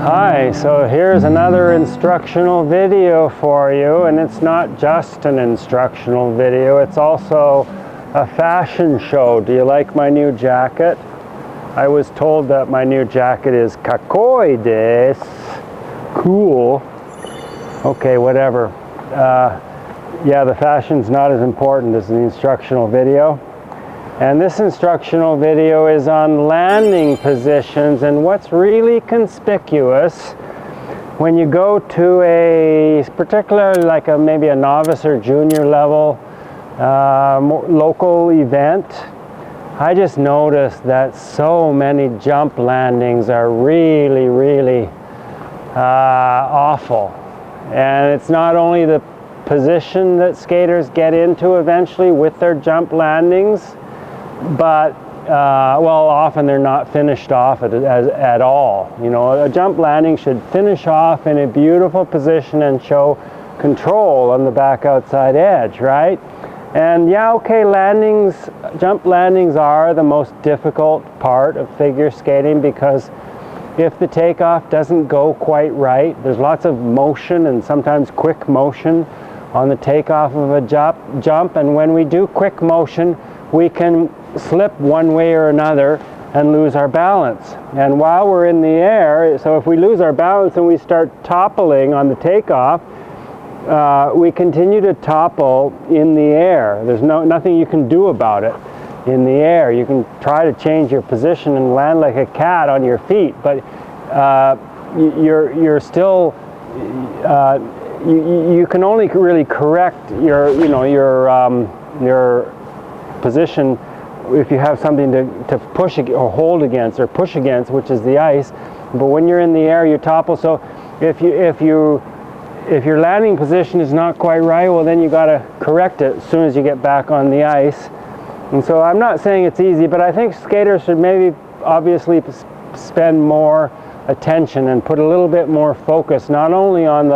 Hi, so here's another instructional video for you, and it's not just an instructional video, it's also a fashion show. Do you like my new jacket? I was told that my new jacket is kakoi desu. Cool. Okay, whatever. Yeah, the fashion's not as important as the instructional video. And this instructional video is on landing positions, and what's really conspicuous when you go to a particularly like maybe a novice or junior level local event. I just noticed that so many jump landings are really awful. And it's not only the position that skaters get into eventually with their jump landings, but well, often they're not finished off at all. You know, a jump landing should finish off in a beautiful position and show control on the back outside edge, right? And yeah, okay, jump landings are the most difficult part of figure skating, because if the takeoff doesn't go quite right, there's lots of motion and sometimes quick motion on the takeoff of a jump, and when we do quick motion, we can slip one way or another and lose our balance. And while we're in the air, so if we lose our balance and we start toppling on the takeoff, we continue to topple in the air. There's nothing you can do about it in the air. You can try to change your position and land like a cat on your feet, but you're still you can only really correct your position if you have something to push or hold against or push against, which is the ice. But when you're in the air, you topple. So if your landing position is not quite right, well, then you got to correct it as soon as you get back on the ice. And so I'm not saying it's easy, but I think skaters should maybe obviously spend more attention and put a little bit more focus, not only on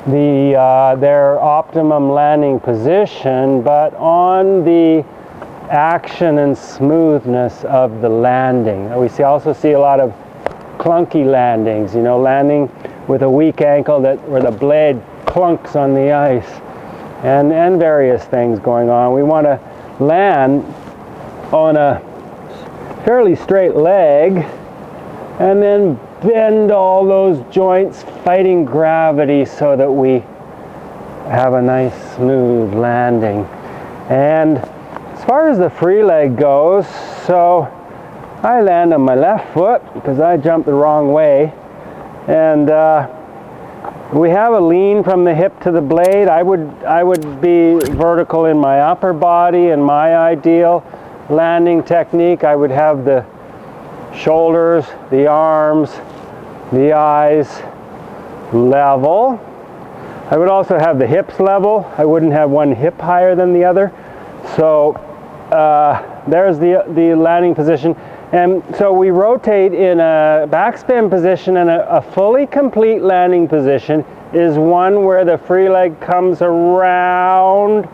their optimum landing position, but on the action and smoothness of the landing. We also see a lot of clunky landings, you know, landing with a weak ankle where the blade clunks on the ice, and various things going on. We want to land on a fairly straight leg and then bend all those joints fighting gravity so that we have a nice smooth landing. And as far as the free leg goes, so I land on my left foot because I jumped the wrong way, and we have a lean from the hip to the blade. I would be vertical in my upper body. In my ideal landing technique, I would have the shoulders, the arms, the eyes level. I would also have the hips level. I wouldn't have one hip higher than the other. So there's the landing position. And so we rotate in a backspin position, and a fully complete landing position is one where the free leg comes around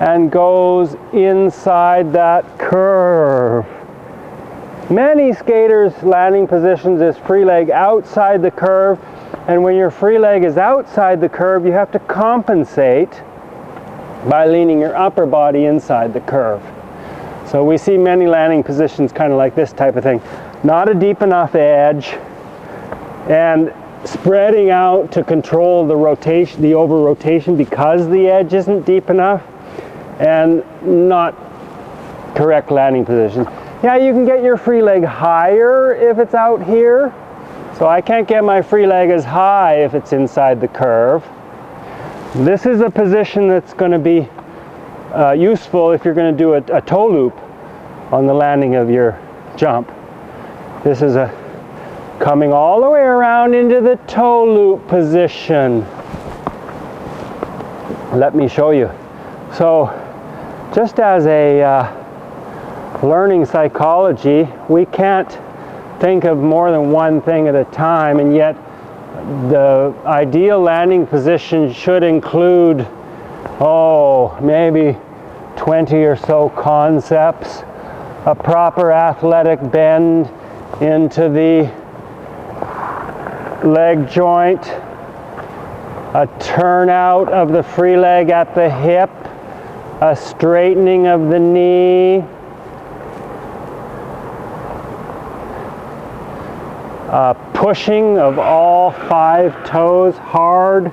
and goes inside that curve. Many skaters' landing positions is free leg outside the curve, and when your free leg is outside the curve, you have to compensate by leaning your upper body inside the curve. So we see many landing positions kind of like this type of thing. Not a deep enough edge, and spreading out to control the rotation, the over rotation, because the edge isn't deep enough, and not correct landing positions. Yeah, you can get your free leg higher if it's out here. So I can't get my free leg as high if it's inside the curve. This is a position that's going to be useful if you're going to do a toe loop on the landing of your jump. This is coming all the way around into the toe loop position. Let me show you. So just as a learning psychology, we can't think of more than one thing at a time, and yet the ideal landing position should include, maybe 20 or so concepts. A proper athletic bend into the leg joint, a turn out of the free leg at the hip, a straightening of the knee, a pushing of all 5 toes hard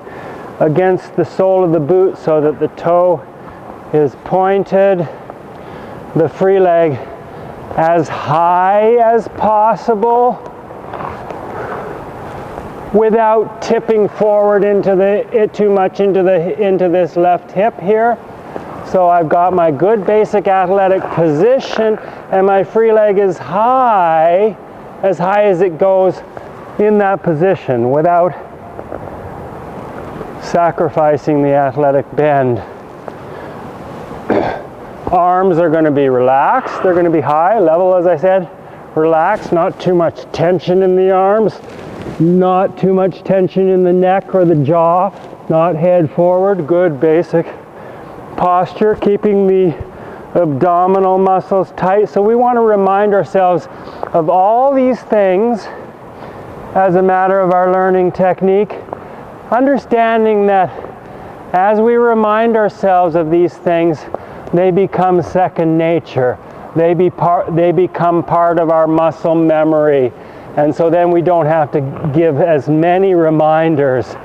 against the sole of the boot so that the toe is pointed, the free leg as high as possible without tipping forward too much into this left hip here. So I've got my good basic athletic position, and my free leg is high as it goes in that position without sacrificing the athletic bend. Arms are going to be relaxed. They're going to be high, level, as I said, relaxed, not too much tension in the arms, not too much tension in the neck or the jaw, not head forward. Good basic posture, keeping the abdominal muscles tight. So we want to remind ourselves of all these things as a matter of our learning technique, understanding that as we remind ourselves of these things, they become second nature. They become part of our muscle memory. And so then we don't have to give as many reminders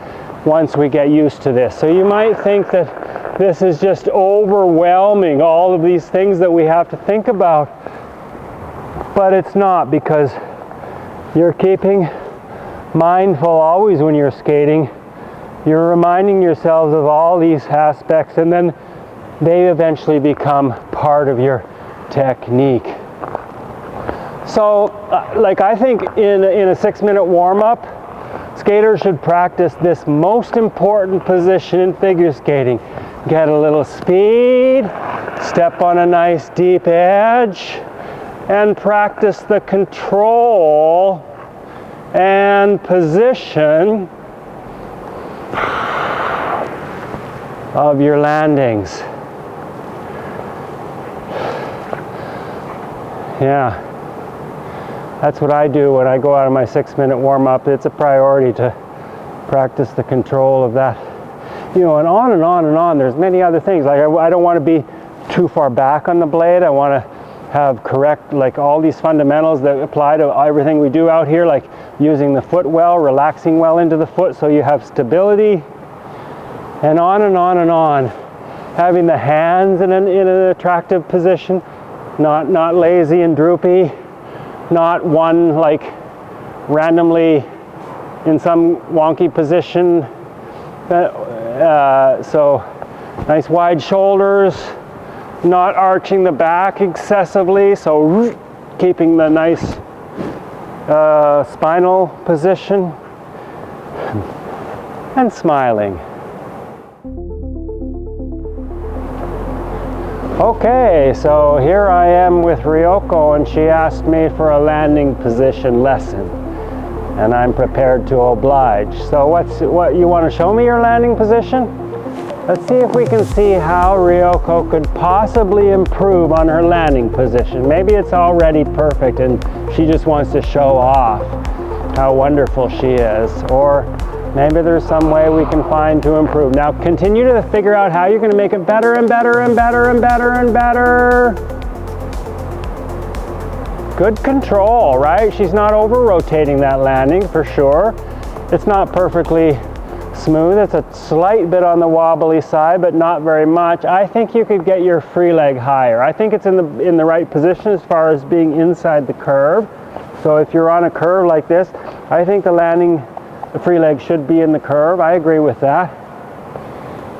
once we get used to this. So you might think that this is just overwhelming, all of these things that we have to think about. But it's not, because you're keeping mindful always when you're skating. You're reminding yourselves of all these aspects, and then they eventually become part of your technique. So, like, I think in a 6-minute warm-up, skaters should practice this most important position in figure skating. Get a little speed, step on a nice deep edge, and practice the control and position of your landings. Yeah, that's what I do when I go out of my 6-minute warm-up. It's a priority to practice the control of that. You know, and on and on and on. There's many other things. Like I don't want to be too far back on the blade. I want to have correct, like, all these fundamentals that apply to everything we do out here, like using the foot well, relaxing well into the foot so you have stability, and on and on and on. Having the hands in an attractive position, not lazy and droopy, not one like randomly in some wonky position. So nice wide shoulders, not arching the back excessively, so keeping the nice spinal position, and smiling. Okay, so here I am with Ryoko, and she asked me for a landing position lesson, and I'm prepared to oblige. So what you want to show me your landing position? Let's see if we can see how Ryoko could possibly improve on her landing position. Maybe it's already perfect and she just wants to show off how wonderful she is, or maybe there's some way we can find to improve. Now continue to figure out how you're going to make it better and better and better and better and better. Good control, right? She's not over-rotating that landing for sure. It's not perfectly smooth. It's a slight bit on the wobbly side, but not very much. I think you could get your free leg higher. I think it's in the right position as far as being inside the curve. So if you're on a curve like this, I think the free leg should be in the curve. I agree with that.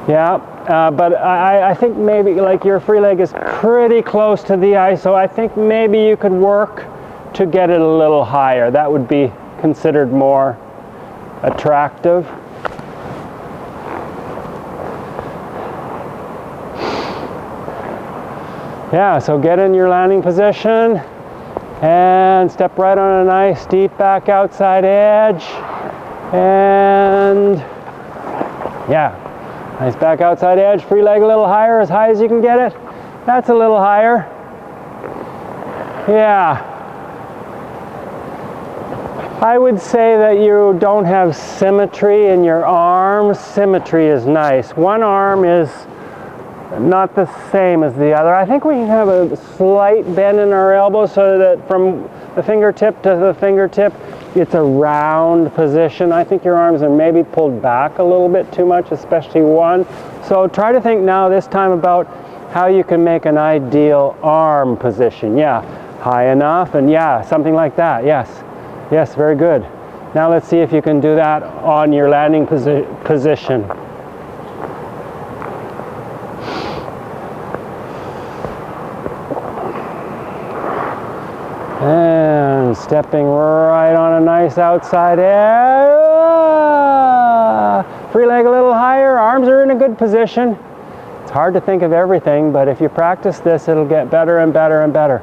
Yeah, but I think maybe like your free leg is pretty close to the ice, so I think maybe you could work to get it a little higher. That would be considered more attractive. Yeah, so get in your landing position and step right on a nice deep back outside edge, and yeah, nice back outside edge, free leg a little higher, as high as you can get it. That's a little higher. Yeah. I would say that you don't have symmetry in your arms. Symmetry is nice. One arm is not the same as the other. I think we have a slight bend in our elbow so that from the fingertip to the fingertip, it's a round position. I think your arms are maybe pulled back a little bit too much, especially one. So try to think now this time about how you can make an ideal arm position. Yeah, high enough, and yeah, something like that. Yes. Yes, very good. Now let's see if you can do that on your landing position. And stepping right on a nice outside edge. Free leg a little higher, arms are in a good position. It's hard to think of everything, but if you practice this, it'll get better and better and better.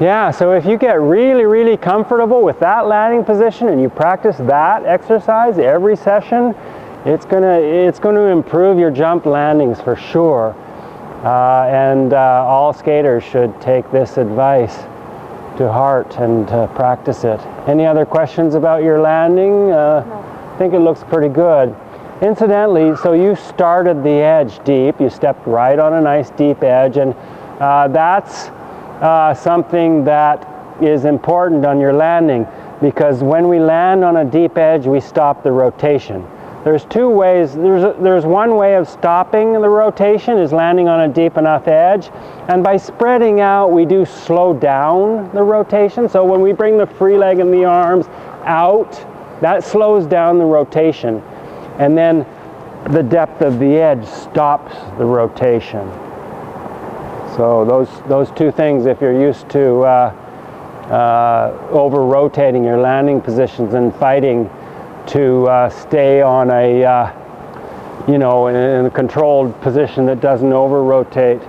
Yeah, so if you get really, really comfortable with that landing position and you practice that exercise every session, it's gonna improve your jump landings for sure. All skaters should take this advice to heart and practice it. Any other questions about your landing? No. I think it looks pretty good. Incidentally, so you started the edge deep, you stepped right on a nice deep edge, and that's something that is important on your landing, because when we land on a deep edge, we stop the rotation. There's two ways. There's one way of stopping the rotation is landing on a deep enough edge, and by spreading out, we do slow down the rotation. So when we bring the free leg and the arms out, that slows down the rotation, and then the depth of the edge stops the rotation. So those two things, if you're used to over-rotating your landing positions and fighting to stay on a, in a controlled position that doesn't over-rotate,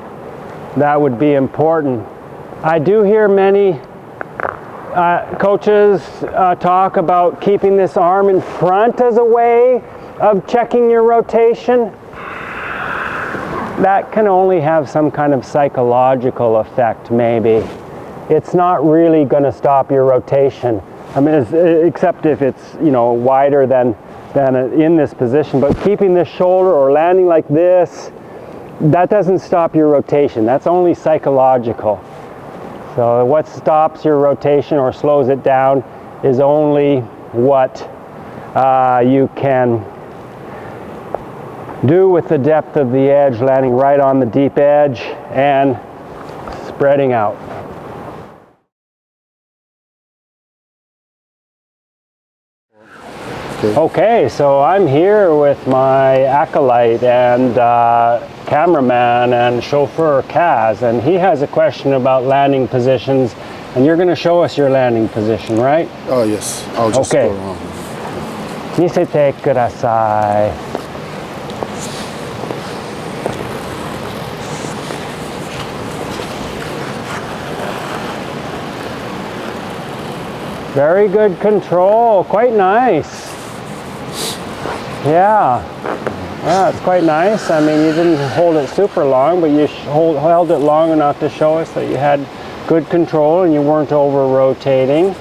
that would be important. I do hear many coaches talk about keeping this arm in front as a way of checking your rotation. That can only have some kind of psychological effect, maybe. It's not really going to stop your rotation. I mean, except if it's, wider than in this position. But keeping this shoulder or landing like this, that doesn't stop your rotation. That's only psychological. So what stops your rotation or slows it down is only what you can do with the depth of the edge, landing right on the deep edge and spreading out. Okay, so I'm here with my acolyte and cameraman and chauffeur Kaz, and he has a question about landing positions, and you're going to show us your landing position, right? Oh yes, I'll just go around. Misete kudasai. Very good control, quite nice. Yeah, it's quite nice. I mean, you didn't hold it super long, but you held it long enough to show us that you had good control and you weren't over-rotating.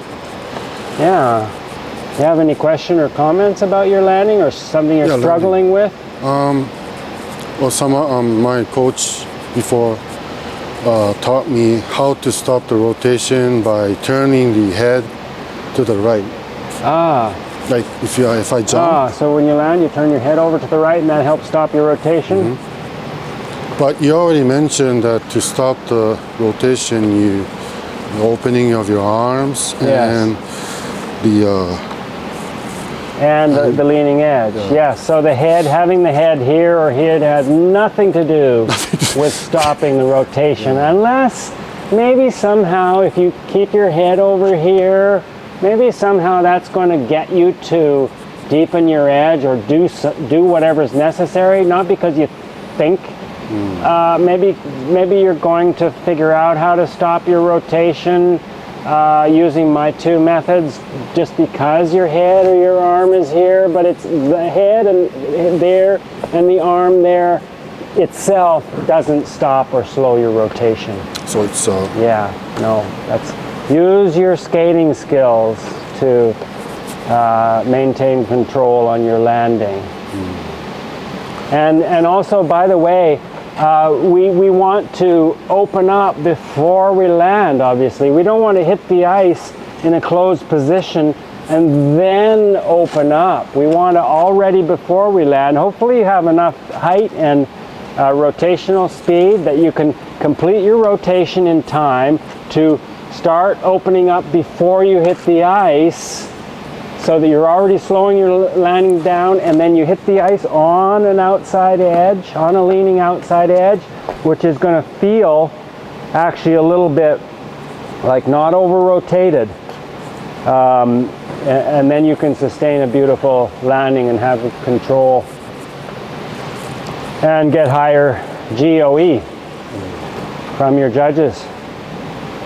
Yeah. You have any question or comments about your landing or something you're struggling with? Well, my coach before taught me how to stop the rotation by turning the head to the right. Like if I jump. So when you land, you turn your head over to the right, and that helps stop your rotation. Mm-hmm. But you already mentioned that to stop the rotation, the opening of your arms and the leaning edge. Yes. So the head, having the head here or here, has nothing to do with stopping the rotation, unless maybe somehow if you keep your head over here, maybe somehow that's going to get you to deepen your edge or do whatever's necessary, not because you think. Maybe you're going to figure out how to stop your rotation using my two methods just because your head or your arm is here, but it's the head and there and the arm there itself doesn't stop or slow your rotation. So it's that's use your skating skills to maintain control on your landing. And also, by the way, we want to open up before we land, obviously. We don't want to hit the ice in a closed position and then open up. We want to already before we land. Hopefully you have enough height and rotational speed that you can complete your rotation in time to start opening up before you hit the ice, so that you're already slowing your landing down, and then you hit the ice on an outside edge, on a leaning outside edge, which is going to feel actually a little bit like not over rotated. And then you can sustain a beautiful landing and have control and get higher GOE from your judges.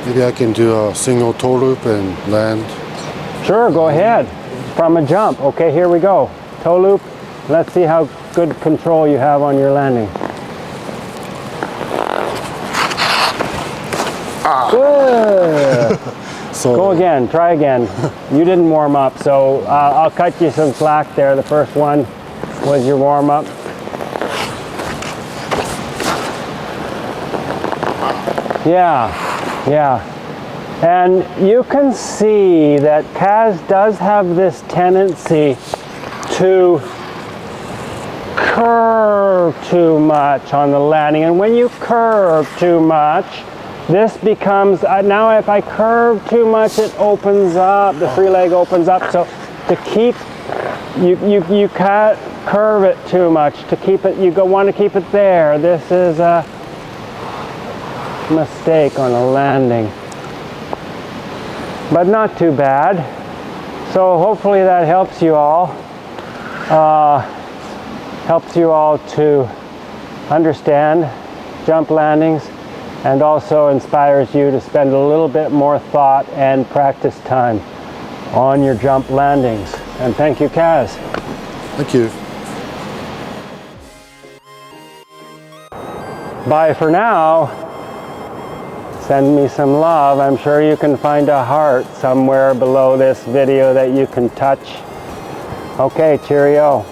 Maybe I can do a single toe loop and land. Sure, go ahead. From a jump. Okay, here we go. Toe loop. Let's see how good control you have on your landing. Good. So Go again. Try again. You didn't warm up, so I'll cut you some slack there. The first one was your warm up. Yeah. And you can see that Kaz does have this tendency to curve too much on the landing. And when you curve too much, this becomes, now if I curve too much, it opens up, the free leg opens up. So to keep, you can't curve it too much. To keep it, you want to keep it there. This is a mistake on a landing. But not too bad. So hopefully that helps you all. Helps you all to understand jump landings, and also inspires you to spend a little bit more thought and practice time on your jump landings. And thank you, Kaz. thank you. Bye for now. Send me some love. I'm sure you can find a heart somewhere below this video that you can touch. Okay, cheerio.